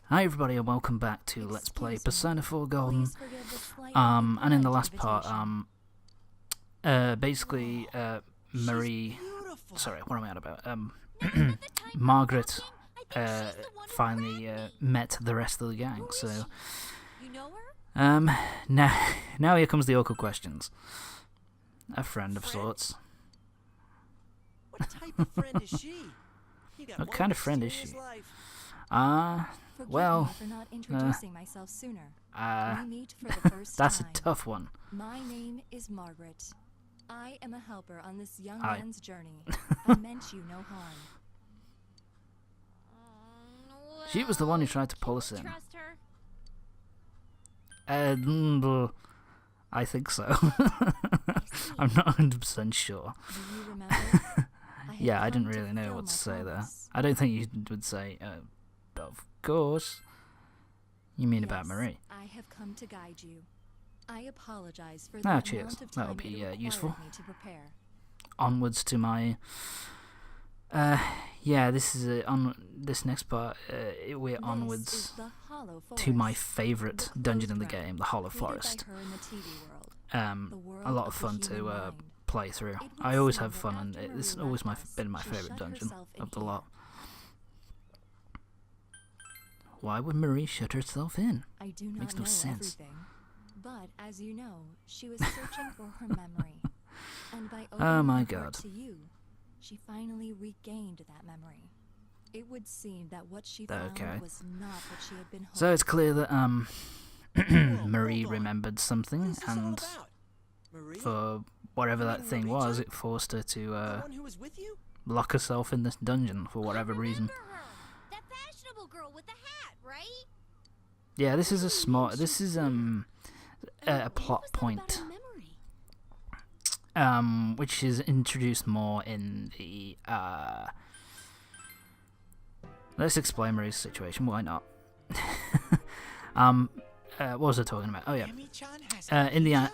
Hi everybody and welcome back to Let's Play Persona 4 Golden. And in the last part, basically, Marie... Sorry, what am I on about? Margaret, finally, met the rest of the gang, so... now here comes the awkward questions. A friend of sorts. What type of friend is she? What kind of friend is she? Well, for not introducing myself sooner. We meet for the first that's time. a tough one. My name is Margaret. I am a helper on this young man's journey. I meant you no harm. She was the one who tried to pull us in. Trust her? I think so. I'm not 100% sure. Do you remember? Yeah, I didn't really know what to say there. I don't think you would say, of course. You mean about Marie? I have come to guide you. I apologize for Ah, the cheers. amount of time That'll be it required useful. me to prepare. Onwards to my... yeah, this is on this next part. We're This onwards is the Hollow to my Forest, favourite the dungeon in the closed game, the Hollow created by Forest. her in the TV world. The world A lot of of the fun human to mind. play through. It would I always seem have that fun, and after it's Marie always left us, been my she favourite shut dungeon herself in of the here. lot. Why would Marie shut herself in? I do not Makes no know sense. everything, but as you know, she was searching for her memory, and by Oh opening my her heart God. to you, she finally regained that memory. It would seem that what she found Okay. was not what she had been hoping. So it's clear that Marie hold on. remembered What something, is this all and about? Marie? for whatever You that mean thing Marie was, Chan? it forced her to the one who was with you? lock herself in this dungeon for whatever reason. Remember her. That fashionable girl with the hat, right? Yeah, this is a small. This is a What plot was that about point, her memory? which is introduced more in the Let's explain Marie's situation. Why not? What was I talking about? Oh yeah. Emi-chan has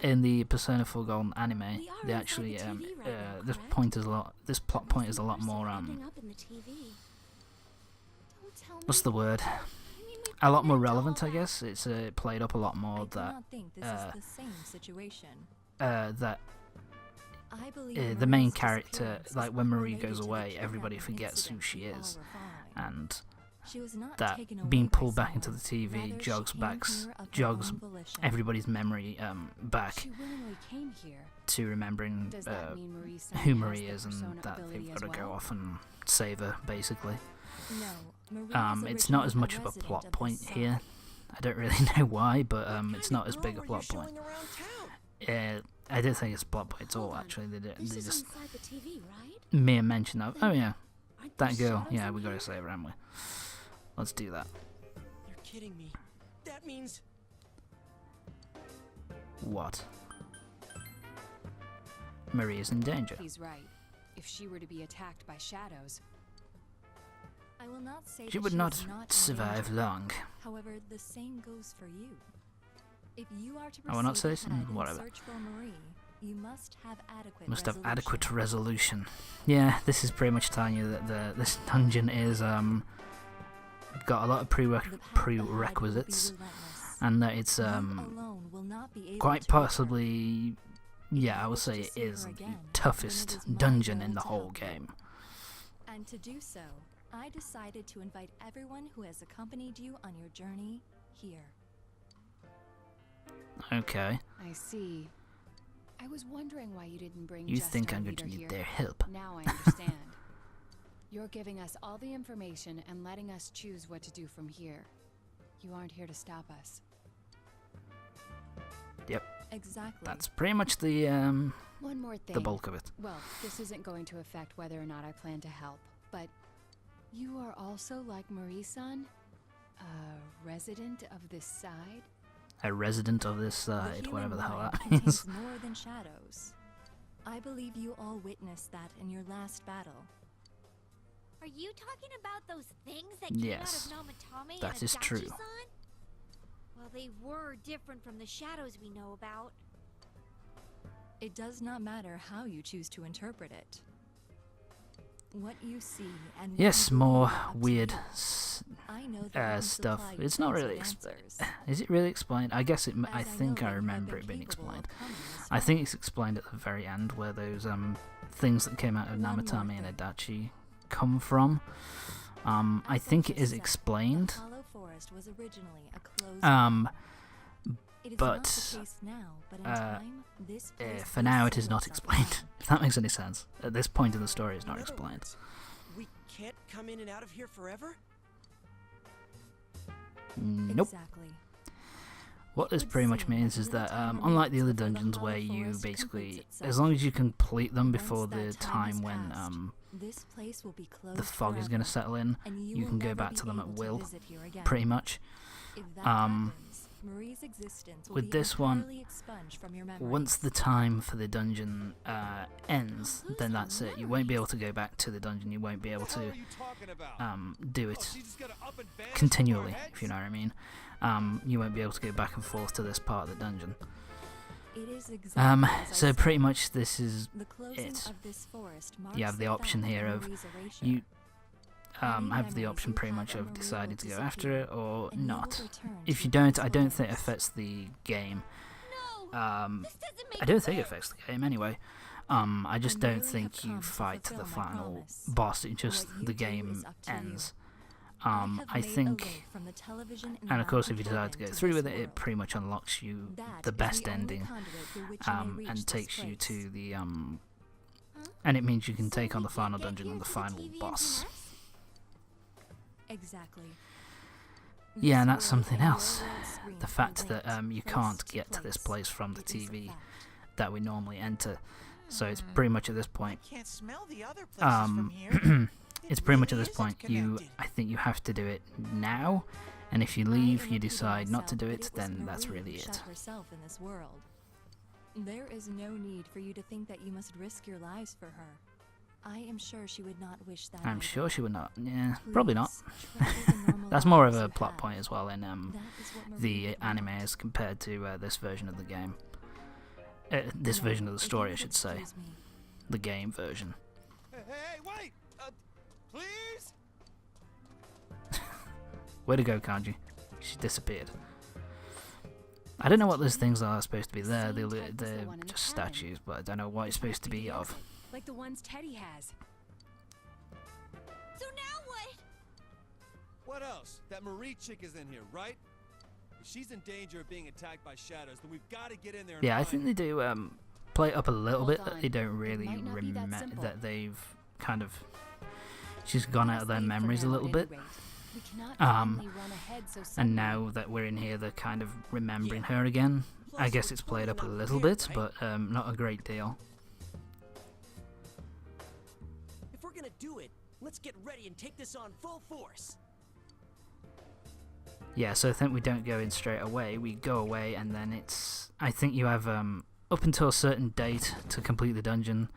In the Persona 4 Golden anime, We are they inside actually the TV right now, this correct? point is a lot. This plot point is a lot Person more ending up in the TV. Don't tell what's me. the word? I mean, we A lot more planned all relevant, I that. guess. It's played up a lot I more do that not think this is the same situation. that I believe the main Marie's character, disappearance like is when Marie unrelated goes to the away, everybody kidnapping forgets who incident she you all is, were following. and She was not that taken away being by pulled back into the someone. TV Rather, jogs she came back, here of her jogs own volition. everybody's memory back She willingly came here. to remembering Does that mean Marie's son who has Marie the is, and persona that ability they've as got to go well? off and save her, basically. No, Marie is It's not as originally much a of a resident plot of the point site. here. I don't really know why, but What it's kind not of as big a girl were plot you point. showing around town? I don't think it's a plot point at all, Hold on. actually. They This just is inside the TV, right? mere mention of, oh yeah, Aren't that there girl. shadows Yeah, in we got to here? save her, haven't we? Let's do that. You're kidding me. That means What? Marie is in danger. He's right. If she were to be attacked by shadows, I will not say She that would she not is not in survive danger. long. However, the same goes for you. If you are to I will not proceed say ahead and whatever. search for Marie, you must have adequate Must have resolution. adequate resolution. Yeah, this is pretty much telling you that this dungeon is got a lot of The path ahead will be prerequisites, relentless. and that it's You alone will not be able quite to return. possibly, yeah, I would say it is the toughest dungeon in the whole game. And to do so, I decided to invite everyone who has accompanied you on your journey here. Okay, I see. I was wondering why you didn't bring you just think our I'm going to leader need here. their help? Now I understand. You're giving us all the information and letting us choose what to do from here. You aren't here to stop us. Exactly. That's pretty much the One more thing. the bulk of it. Well, this isn't going to affect whether or not I plan to help, but you are also like Marie-san? A resident of this side? A resident of this The side, human whatever the hell mind that contains is. more than shadows. I believe you all witnessed that in your last battle. Are you talking about those things that Yes, came out of Namatame that and is true. Adachi-san? Well, they were different from the shadows we know about. It does not matter how you choose to interpret it. What you see and what Yes, you believe more are up to weird you. I know the one stuff. supplied It's not tons really of explained. answers. Is it really explained? I guess it. I As think know I that you have remember been it being capable of explained. coming as I well. think it's explained at the very end where those things that came out of One more Namatame and thing. Adachi come from. I As think I it is just said, explained. The Hollow Forest was originally a closed It is but, not the case now, but in time, this place for will now it seal is not itself explained. down. If that makes any sense. At this point in the story, it's not In other explained. words, we can't come in and out of here forever? Nope. Exactly. What this would pretty much seem means that is little that, time unlike the remains other before the dungeons Hollow where you Forest basically, completes as itself. long as you complete them Once before that the time has time when passed, this place will be closed the fog is going to forever, settle in, and you will can go never back be to them at able to will, visit here again. pretty much. If that Um, happens, Marie's existence will with be this one, entirely expunged from your memories. Once the time for the dungeon ends, then that's it. You won't be able to go back to the dungeon. You won't be able to do it continually, if you know what I mean. You won't be able to go back and forth to this part of the dungeon. It is exactly as I So said. pretty much this is The closing it. of this forest You marks have the the option fact here of of Marie's erasure. you Any have the memories option you pretty have much of of Marie deciding will to go after disappear, it or and you will not. return If to you your don't, I don't past think it ways. affects the game. No, this doesn't make I don't think it sense. affects the game anyway. I just I don't merely think have you come to fight the fulfill my final promise. boss. It just What you the do game is up to you. ends. I have I made a think, link from the television and of course, if you mountain decide to cabin go through this with it, it world. pretty much unlocks you That the is best only ending, conduit through which you may reach and this takes you place. to the Huh? and it means you can So take on we the final can't get dungeon here and the to final TV boss. NTNS? Exactly. Yeah, and This that's world something and your else. world screen The are fact that linked, you place can't to get to this place from the It is a TV fact. that we normally enter. So it's pretty much at this point. I can't smell the other places from here. It's It pretty much at really this isn't point. I think you have to do it now, and if you I leave, am you repeating decide not to myself, do but it, was then that's Marie really who it. shut herself in this world. There is no need for you to think that you must risk your lives for her. I am sure she would not wish that. I'm either. sure she would not. Yeah, probably not. Please, treasure the normal That's more of lives a you plot have. point as well in That is what Marie the would anime want. as compared to this version of the game. This Now, version of the if you story, I would should say. excuse me. The game version. Hey, wait! Please? Way to go, Kanji. She disappeared. I don't know what those things are supposed to be there. Same type as the They're one in the just cabin. statues, but I don't know what it's supposed to be of. Like the ones Teddy has. So now what? What else? That Marie chick is in here, right? If she's in danger of being attacked by shadows, then we've got to get in there and Yeah, I find think they do play it up a little Hold bit that on. they don't It really might not be that remember simple. that they've kind of she's gone out of their Honestly, for memories a now, little at bit. any rate, we cannot Um, blindly run ahead so And suddenly. now that we're in here, they're kind of remembering her again. I Plus, guess we're it's played totally up a not little prepared, bit, right? but not a great deal. If we're gonna do it, let's get ready and take this on full force. Yeah, so I think we don't go in straight away. We go away, and then it's. I think you have up until a certain date to complete the dungeon.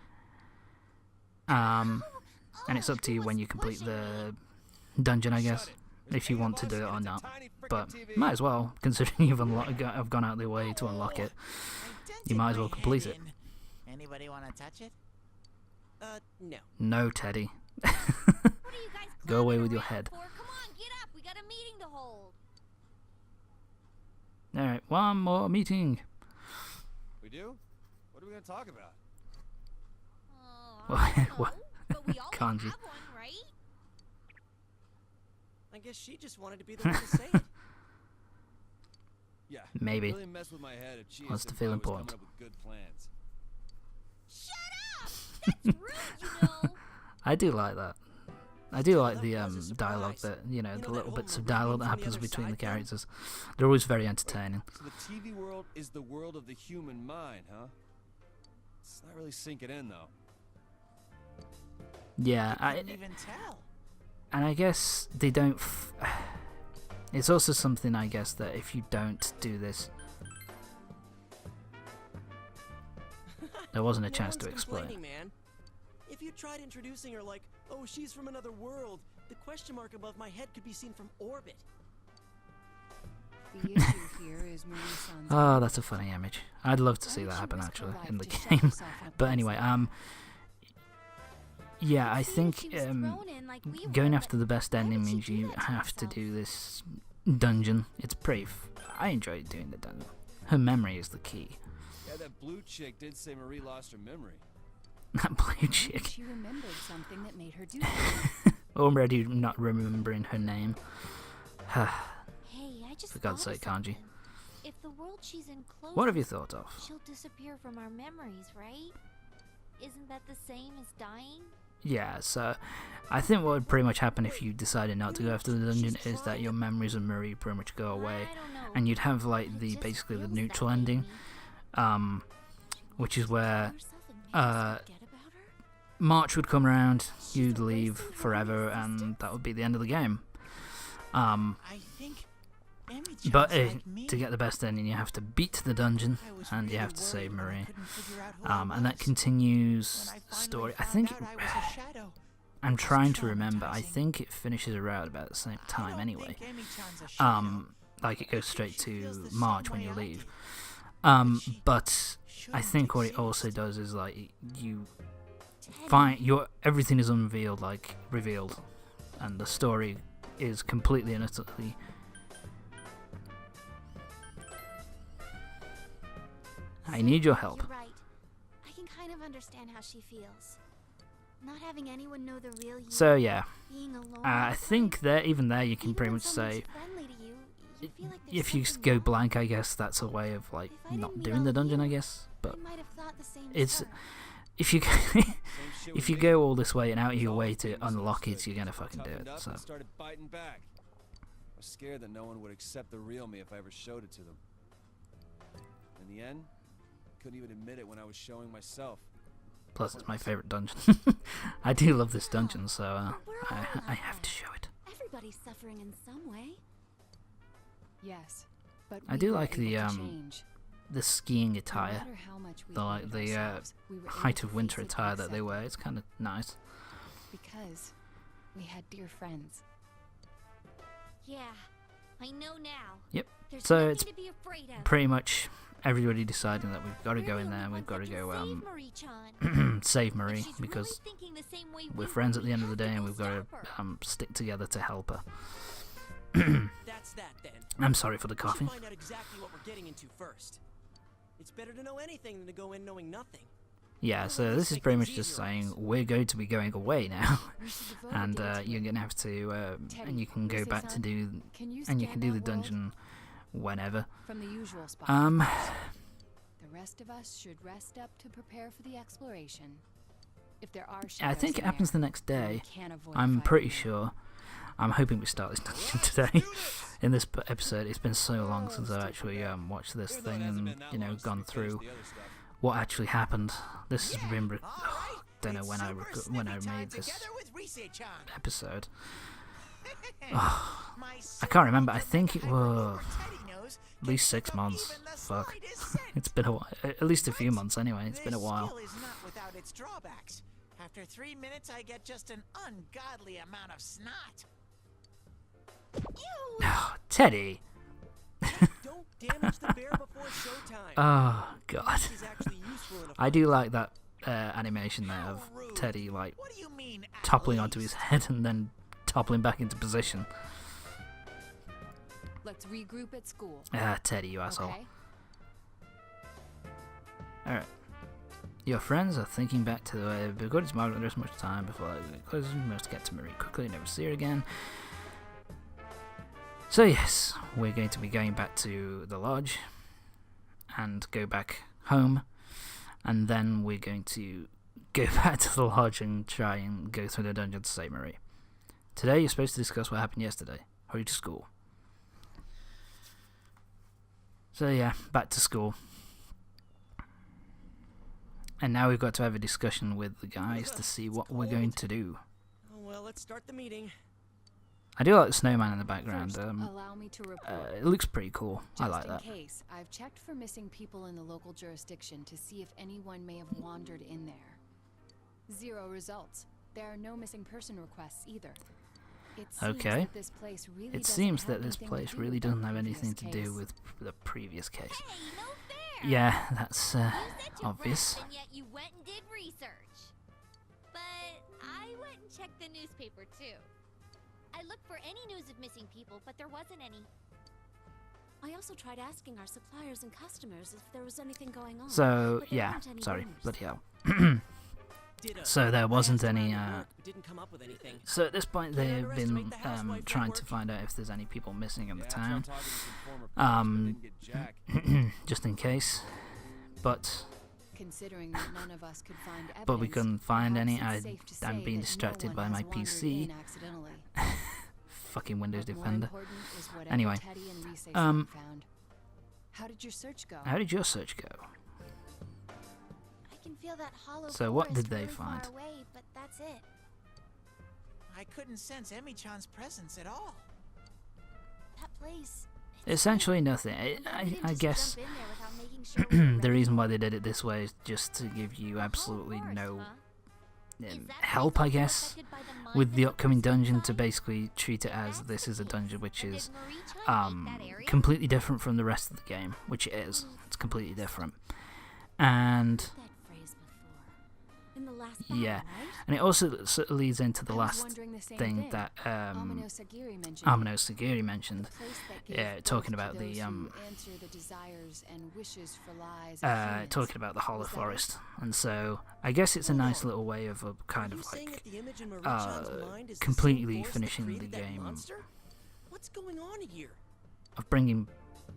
And it's up to you when you complete the dungeon, I guess, if you want to do it or not. But might as well, considering you've have gone out of the way to unlock it. You might as well complete it. Anybody want to touch it? No. No, Teddy. What are you guys Go away clowning with your around head. for? Come on, get up. We got a meeting to hold. Alright, one more meeting. We do? What are we gonna talk about? Oh, I don't What? know, but we all Kanji. have one, right? I guess she just wanted to be the one to say it. Yeah. Maybe. It really messed with my head if she Wants to and feel Senpai was important. coming up with good plans. Shut up! That's rude, you know. I do like that. I do like the That was a dialogue surprise. that, you know, You the know that little whole bits of Marie dialogue that from the happens other between the side thing? characters. They're always very entertaining. So the TV world is the world of the human mind, huh? It's not really sinking in, though. Yeah, Couldn't even tell. and I guess they don't. It's also something, I guess, that if you don't do this, there wasn't a No chance one's to explain. complaining, man. If you tried introducing her like, oh, she's from another world, the question mark above my head could be seen from orbit. The issue here is Marie-san's Oh, that's a funny image. I'd love to Why see would that she happen risk her actually life in the to shut game. herself in a But place anyway, like yeah, I It seemed think she was thrown in like we going were, after the best why ending would she means do you that to have to herself? do this dungeon. It's pretty. I enjoyed doing the dungeon. Her memory is the key. Yeah, that blue chick did say Marie lost her memory. That blue Maybe chick. she remembered something that made her do that. Already not remembering her name. Hey, I just For God's thought of sake, Kanji. something. If the world she's in closes, What have you thought of? she'll disappear from our memories, right? Isn't that the same as dying? Yeah, so I think what would pretty much happen if you decided not to go after the dungeon is that your memories of Marie pretty much go away, I don't know. and you'd have like It the just basically the feels that neutral way to ending, me. which is where Yourself and make us forget about her? March would come around, you'd a leave wasted forever, woman's and existence. that would be the end of the game. I think Amy But John's like me. to get the best ending, you have to beat the dungeon, I was and you really have to save worried when I Marie. couldn't figure out who I And that was. continues When I the finally story. I found think. out I was a shadow. I'm It was trying to remember. I traumatizing. think it finishes around about the same I time don't anyway. think Amy Chan's a shadow. Like it goes straight She feels to the same March when way you I leave. did. she But I shouldn't think what it exist. also does is like you Teddy, find everything is revealed, and the story is completely and utterly. I need your help. You're right. I can kind of understand how she feels. Not having anyone know the real you. So yeah, being alone. I all the think time. there even there you can Even pretty when much someone's say friendly to you, you feel like there's if you something go wrong. blank, I guess that's a way of like If I not didn't meet doing all the of dungeon, I you, guess. But I might have thought the same as it's her. if you Same shit if with you me. go all this way and out of Was your way always to being unlock it, misunderstood, you're gonna so I fucking do toughened it. up So and started biting back. I was scared that no one would accept the real me if I ever showed it to them. In the end, I couldn't even admit it when I was showing myself. plus it's my favorite dungeon. I do love this dungeon, so We're all I like have to that. show it. Everybody's suffering in some way. Yes, but I we do were like able the, to change. The skiing No attire, matter how much we the like hated the ourselves, we were able height to of winter face it and attire that they accept wear. it It's kind of nice. because we had dear friends. Yeah, I know now. Yep. There's So nothing it's to be afraid of. Pretty much everybody deciding that we've got to We're go the in there only and we've got ones to that go can save Marie-chan. save If Marie she's really because thinking the same way we're we friends were, at the we end of the have day and go we've got to stop her. stick together to help her. That's that then. I'm sorry for the We should coughing. find out exactly what we're getting into first. It's better to know anything than to go in knowing nothing. Yeah, so this is pretty much just saying we're going to be going away now, We should devote a and day to you're it. gonna have to, Teddy, and you can go say back to something? do, Can you and you scan can do the that world dungeon whenever. from the usual spot. The rest of us should rest up to prepare for the exploration. If there are I shadows think it in happens there, the next then we day. can't avoid I'm fighting pretty them. sure. I'm hoping we start this dungeon today. In this episode, it's been so long since I've actually watched this Even though it thing hasn't and been that you know long since gone we finished through the other stuff. what actually happened. This has been All right, don't know it's when I super when I snippy time made this together with Rise-chan. episode. My I can't remember. I silver think it hybrid was over Teddy knows at least gets 6 without months. even the Fuck. slightest scent. It's been a while. At least a few months anyway. It's been a This while. skill is not without its drawbacks. After 3 minutes, I get just an ungodly amount of snot. Teddy. Don't damage the bear before showtime. Oh god. She's actually useful in a I do like that animation there of How rude. Teddy like What do you mean, at toppling onto least? his head and then toppling back into position. Let's regroup at school. Ah, Teddy, you asshole. Okay? Alright. Your friends are thinking back to the way because Margaret there's much time before it closes. We must get to Marie quickly, never see her again. So yes, we're going to be going back to the lodge and go back home, and then we're going to go back to the lodge and try and go through the dungeon to save Marie. Today you're supposed to discuss what happened yesterday. Hurry to school. So yeah, back to school. And now we've got to have a discussion with the guys to see what we're going to do. Oh, well, let's start the meeting. I do like the snowman in the background. First, allow me to report. It looks pretty cool. I Just like in that. case, I've checked for missing people in the local jurisdiction to see if anyone may have wandered in there. 0 results. There are no missing person requests either. It seems Okay. that this place really It doesn't seems have that this anything to place do really with that doesn't have previous anything to do case. with the previous case. Hey, no fair. Yeah, that's You said to obvious. rest, and yet you went and did research. But I checked the newspaper too. I looked for any news of missing people, but there wasn't any. I also tried asking our suppliers and customers if there was anything going on. So but there yeah, weren't any sorry, rumors. bloody hell. Ditto. So there wasn't I asked any. around the work, but didn't come up with anything. So at this point, Can't they've been underestimate the housewife trying network. to find out if there's any people missing in the Yeah, I town, tried talking to some former police, but didn't get jack. just in case. But Considering that none of us could find evidence, But we couldn't find perhaps any. it's safe to I'm say being that no distracted one by has my wandered PC. in accidentally. Fucking Windows But more Defender. important is whatever Anyway, Teddy and Reese um, found. How did your search go? How did your search go? I can feel that hollow So what forest did they really far find? away, but that's it. I couldn't sense Emi-chan's presence at all. That place. Essentially nothing. I guess the reason why they did it this way is just to give you absolutely no help, I guess, with the upcoming dungeon, to basically treat it as this is a dungeon which is completely different from the rest of the game, which it is. It's completely different. And yeah, and it also sort of leads into the last thing that Amino Sagiri mentioned. Amino Sagiri mentioned, The place that gave yeah, birth talking to about those the who answer the desires and wishes for lies of humans. talking about the Hollow Was that it? Forest, and so I guess it's a nice little way of a kind Are you of saying like that the image in Marie-chan's mind is the completely same force that finishing the created that game, monster? What's going on here? of bringing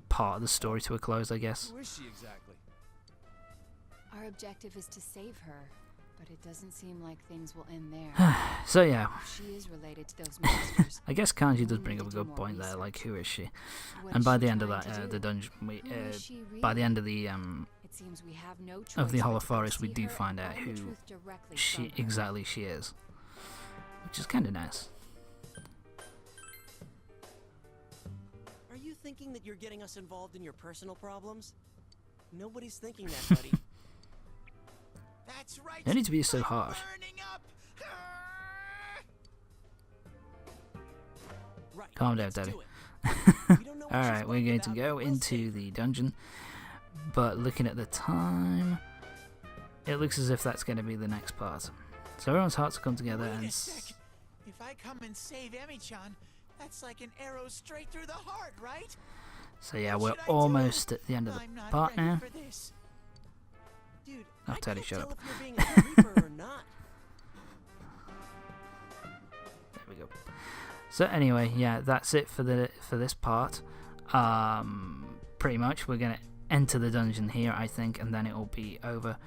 part of the story to a close, I guess. Who is she exactly? Our objective is to save her, but it doesn't seem like things will end there. So yeah, If she is related to those monsters. I guess Kanji does we'll bring need up a to do good more point there, research. like who is she? What And is by she the end of trying that, to the do? dungeon, we Who is she by the really? end of the It seems we have no choice of the but Hollow to go Forest, we see do her find and out learn the who truth directly she from her. exactly she is, which is kind of nice. Are you thinking that you're getting us involved in your personal problems? Nobody's thinking that, buddy. That's right. No need to be so I'm harsh. burning up. Right. Calm down, let's Daddy. do it. We don't know what she's Alright, we're worried going to about, go but we'll into save her. the dungeon, but looking at the time, it looks as if that's going to be the next part. So everyone's hearts come together Wait and a sec. If I come and save Emi-chan, that's like an arrow straight through the heart, right? so yeah, What we're should I do? almost at the end of the I'm not part ready now. for this. Dude, Oh, I Teddy, can't shut tell up. if you're being a creeper or not. There we go. So anyway, yeah, that's it for this part. Pretty much, we're gonna enter the dungeon here, I think, and then it will be over.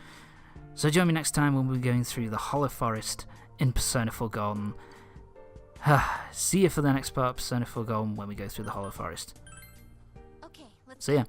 So join me next time when we're going through the Hollow Forest in Persona 4 Golden. See you for the next part of Persona 4 Golden when we go through the Hollow Forest. Okay, let's See ya.